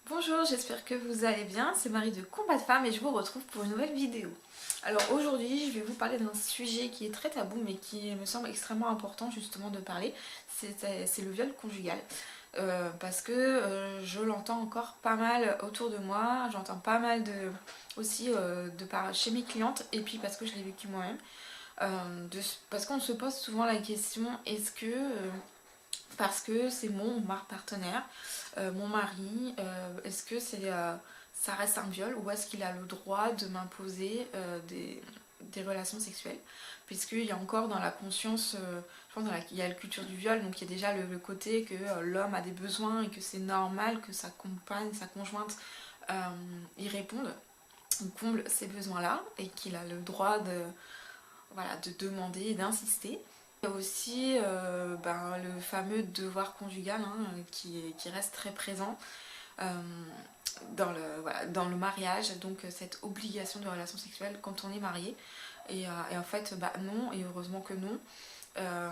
Bonjour, j'espère que vous allez bien, c'est Marie de Combat de Femmes et je vous retrouve pour une nouvelle vidéo. Alors aujourd'hui, je vais vous parler d'un sujet qui est très tabou mais qui me semble extrêmement important justement de parler, c'est le viol conjugal. Parce que je l'entends encore pas mal autour de moi, j'entends pas mal aussi chez mes clientes et puis parce que je l'ai vécu moi-même. Parce qu'on se pose souvent la question, est-ce que parce que c'est mon ma partenaire, mon mari, est-ce que ça reste un viol ou est-ce qu'il a le droit de m'imposer des relations sexuelles, puisqu'il y a encore dans la conscience, je pense il y a la culture du viol, donc il y a déjà le côté que l'homme a des besoins et que c'est normal que sa compagne, sa conjointe y réponde, comble ces besoins-là et qu'il a le droit de demander et d'insister. Il y a aussi le fameux devoir conjugal qui reste très présent euh, dans le mariage, donc cette obligation de relation sexuelle quand on est marié. Et en fait, non, et heureusement que non. Euh,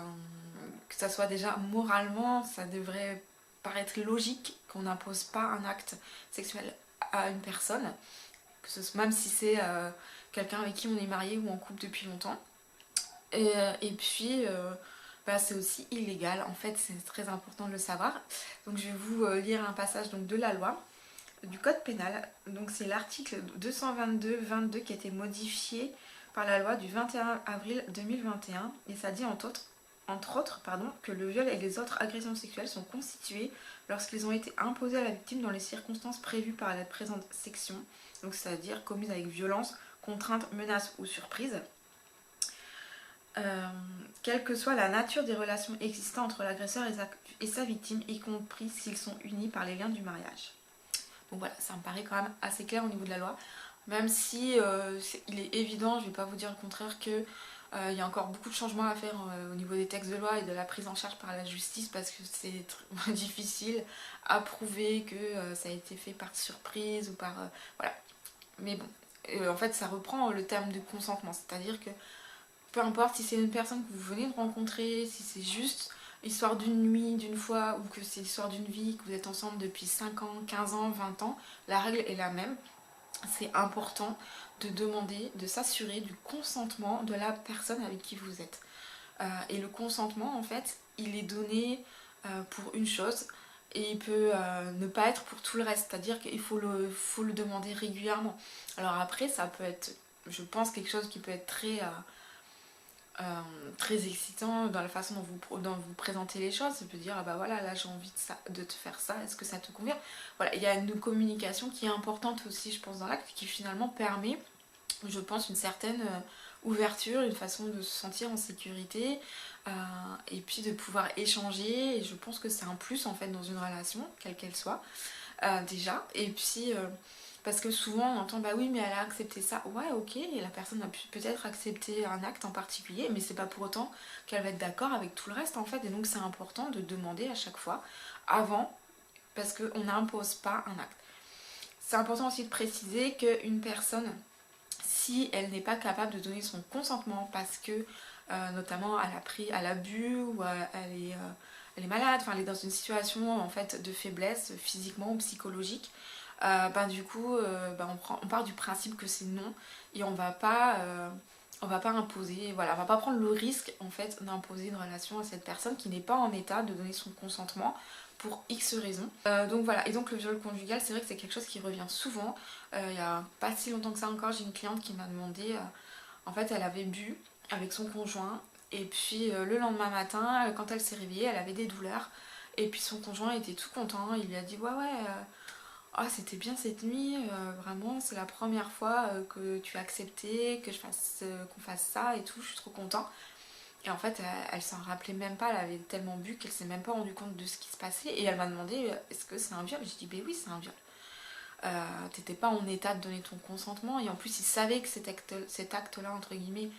que ça soit déjà moralement, ça devrait paraître logique qu'on n'impose pas un acte sexuel à une personne, même si c'est quelqu'un avec qui on est marié ou en couple depuis longtemps. Et puis, c'est aussi illégal, en fait, c'est très important de le savoir. Donc, je vais vous lire un passage donc, de la loi, du code pénal. Donc, c'est l'article 222-22 qui a été modifié par la loi du 21 avril 2021. Et ça dit entre autres que le viol et les autres agressions sexuelles sont constitués lorsqu'ils ont été imposés à la victime dans les circonstances prévues par la présente section. Donc, c'est-à-dire commises avec violence, contrainte, menace ou surprise. Quelle que soit la nature des relations existantes entre l'agresseur et sa victime, y compris s'ils sont unis par les liens du mariage. Donc voilà, ça me paraît quand même assez clair au niveau de la loi, même si il est évident, je ne vais pas vous dire le contraire, que il y a encore beaucoup de changements à faire au niveau des textes de loi et de la prise en charge par la justice, parce que c'est difficile à prouver que ça a été fait par surprise ou par... voilà. Mais bon, en fait ça reprend le terme de consentement, c'est-à-dire que peu importe si c'est une personne que vous venez de rencontrer, si c'est juste histoire d'une nuit, d'une fois, ou que c'est l'histoire d'une vie, que vous êtes ensemble depuis 5 ans, 15 ans, 20 ans, la règle est la même. C'est important de demander, de s'assurer du consentement de la personne avec qui vous êtes. Et le consentement, en fait, il est donné pour une chose et il peut ne pas être pour tout le reste. C'est-à-dire qu'il faut le demander régulièrement. Alors après, ça peut être, je pense, quelque chose qui peut être très excitant dans la façon dont vous présentez les choses. Ça peut dire, ah bah voilà, là j'ai envie de te faire ça, est-ce que ça te convient? Voilà, il y a une communication qui est importante aussi, je pense, dans l'acte, qui finalement permet, je pense, une certaine ouverture, une façon de se sentir en sécurité, et puis de pouvoir échanger. Et je pense que c'est un plus en fait dans une relation, quelle qu'elle soit, déjà. Et puis parce que souvent on entend bah oui mais elle a accepté ça, ouais ok, et la personne a peut-être accepté un acte en particulier, mais c'est pas pour autant qu'elle va être d'accord avec tout le reste en fait, et donc c'est important de demander à chaque fois avant, parce qu'on n'impose pas un acte. C'est important aussi de préciser qu'une personne, si elle n'est pas capable de donner son consentement parce que notamment elle a bu ou elle est malade, enfin elle est dans une situation en fait de faiblesse physiquement ou psychologique, du coup on part du principe que c'est non, et on va pas imposer, voilà, on va pas prendre le risque en fait d'imposer une relation à cette personne qui n'est pas en état de donner son consentement pour X raisons. Donc voilà, et donc le viol conjugal, c'est vrai que c'est quelque chose qui revient souvent. Il y a pas si longtemps que ça encore, j'ai une cliente qui m'a demandé, en fait elle avait bu avec son conjoint, et puis le lendemain matin, quand elle s'est réveillée, elle avait des douleurs, et puis son conjoint était tout content, il lui a dit ouais ah, c'était bien cette nuit, vraiment c'est la première fois que tu as accepté que qu'on fasse ça et tout, je suis trop content. Et en fait elle s'en rappelait même pas, elle avait tellement bu qu'elle s'est même pas rendue compte de ce qui se passait, et elle m'a demandé est-ce que c'est un viol? J'ai dit ben oui c'est un viol. T'étais pas en état de donner ton consentement, et en plus il savait que cet acte là entre guillemets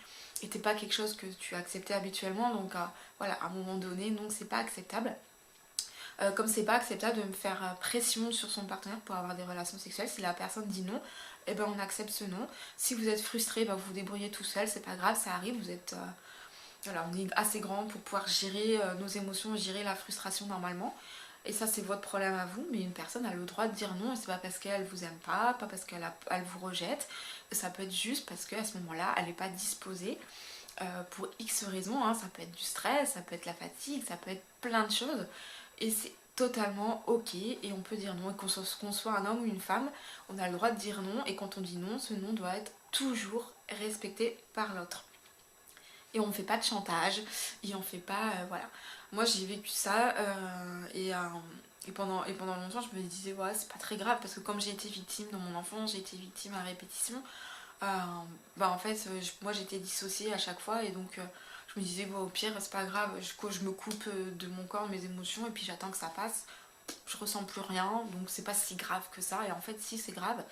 était pas quelque chose que tu acceptais habituellement, donc voilà, à un moment donné non, c'est pas acceptable. Comme c'est pas acceptable de me faire pression sur son partenaire pour avoir des relations sexuelles. Si la personne dit non, eh ben on accepte ce non. Si vous êtes frustré, vous vous débrouillez tout seul, c'est pas grave, ça arrive, vous êtes voilà, on est assez grand pour pouvoir gérer nos émotions, gérer la frustration normalement. Et ça c'est votre problème à vous, mais une personne a le droit de dire non, et c'est pas parce qu'elle vous aime pas parce elle vous rejette, ça peut être juste parce qu'à ce moment-là elle n'est pas disposée pour X raisons, hein. Ça peut être du stress, ça peut être la fatigue, ça peut être plein de choses, et c'est totalement ok, et on peut dire non, et qu'on soit un homme ou une femme, on a le droit de dire non, et quand on dit non, ce non doit être toujours respecté par l'autre. Et on ne fait pas de chantage, et on fait pas... voilà. Moi j'ai vécu ça, et pendant longtemps je me disais ouais c'est pas très grave, parce que comme j'ai été victime dans mon enfance, j'ai été victime à répétition, en fait moi j'étais dissociée à chaque fois, et donc je me disais bon, au pire c'est pas grave, je me coupe de mon corps, de mes émotions, et puis j'attends que ça passe, je ressens plus rien, donc c'est pas si grave que ça. Et en fait si, c'est grave,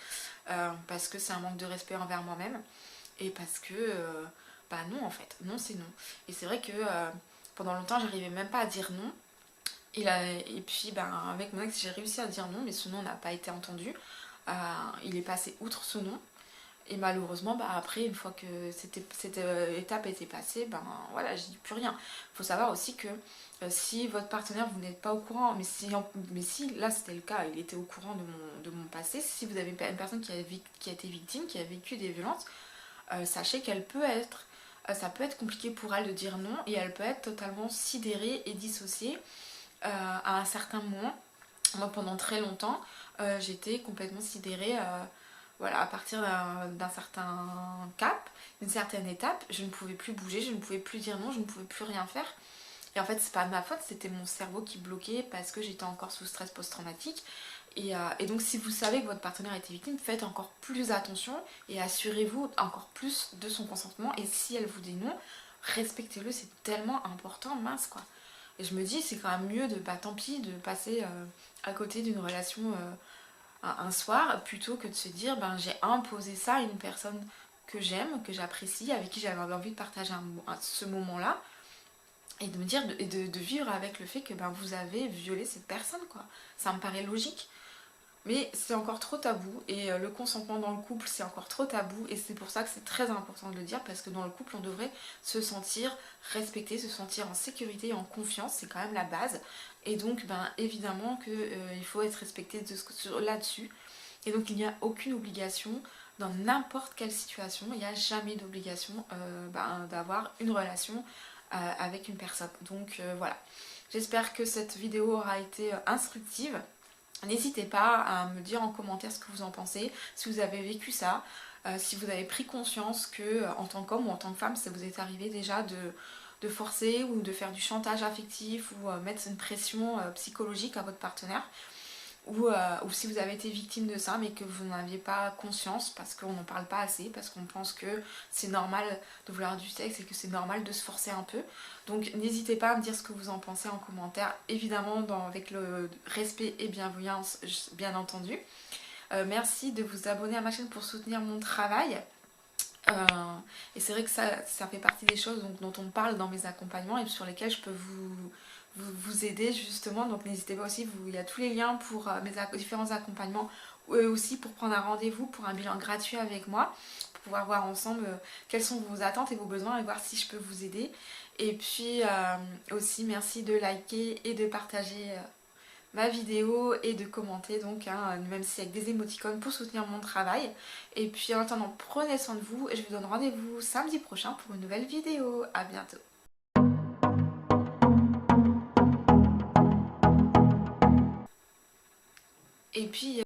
parce que c'est un manque de respect envers moi-même, et parce que bah non, en fait non, c'est non. Et c'est vrai que pendant longtemps j'arrivais même pas à dire non, et puis avec mon ex j'ai réussi à dire non, mais ce non n'a pas été entendu. Il est passé outre ce non, et malheureusement après, une fois que cette étape était passée, voilà, je dis plus rien. Il faut savoir aussi que si votre partenaire, vous n'êtes pas au courant, mais si là c'était le cas, il était au courant de mon passé, si vous avez une personne qui a été victime, qui a vécu des violences, sachez ça peut être compliqué pour elle de dire non, et elle peut être totalement sidérée et dissociée à un certain moment. Moi pendant très longtemps, j'étais complètement sidérée, voilà, à partir d'un certain cap, d'une certaine étape, je ne pouvais plus bouger, je ne pouvais plus dire non, je ne pouvais plus rien faire. Et en fait c'est pas de ma faute, c'était mon cerveau qui bloquait parce que j'étais encore sous stress post-traumatique. Et donc si vous savez que votre partenaire a été victime, faites encore plus attention et assurez-vous encore plus de son consentement. Et si elle vous dit non, respectez-le, c'est tellement important, mince quoi. Et je me dis c'est quand même mieux de, tant pis, de passer à côté d'une relation un soir, plutôt que de se dire j'ai imposé ça à une personne que j'aime, que j'apprécie, avec qui j'avais envie de partager ce moment-là, et de me dire de vivre avec le fait que vous avez violé cette personne quoi. Ça me paraît logique. Mais c'est encore trop tabou, et le consentement dans le couple c'est encore trop tabou, et c'est pour ça que c'est très important de le dire, parce que dans le couple on devrait se sentir respecté, se sentir en sécurité et en confiance, c'est quand même la base. Et donc évidemment qu'il faut être respecté là-dessus, et donc il n'y a aucune obligation dans n'importe quelle situation, il n'y a jamais d'obligation d'avoir une relation avec une personne. Donc voilà, j'espère que cette vidéo aura été instructive. N'hésitez pas à me dire en commentaire ce que vous en pensez, si vous avez vécu ça, si vous avez pris conscience que en tant qu'homme ou en tant que femme, ça vous est arrivé déjà de forcer ou de faire du chantage affectif, ou mettre une pression psychologique à votre partenaire, ou si vous avez été victime de ça mais que vous n'en aviez pas conscience parce qu'on n'en parle pas assez, parce qu'on pense que c'est normal de vouloir du sexe et que c'est normal de se forcer un peu. Donc n'hésitez pas à me dire ce que vous en pensez en commentaire, évidemment avec le respect et bienveillance bien entendu. Merci de vous abonner à ma chaîne pour soutenir mon travail. Et c'est vrai que ça fait partie des choses dont on parle dans mes accompagnements et sur lesquels je peux vous aider justement. Donc n'hésitez pas aussi, il y a tous les liens pour mes différents accompagnements, ou aussi pour prendre un rendez-vous pour un bilan gratuit avec moi, pour pouvoir voir ensemble quelles sont vos attentes et vos besoins, et voir si je peux vous aider. Et puis aussi merci de liker et de partager ma vidéo, et de commenter, donc même si avec des émoticônes, pour soutenir mon travail. Et puis en attendant, prenez soin de vous, et je vous donne rendez-vous samedi prochain pour une nouvelle vidéo. À bientôt. Et puis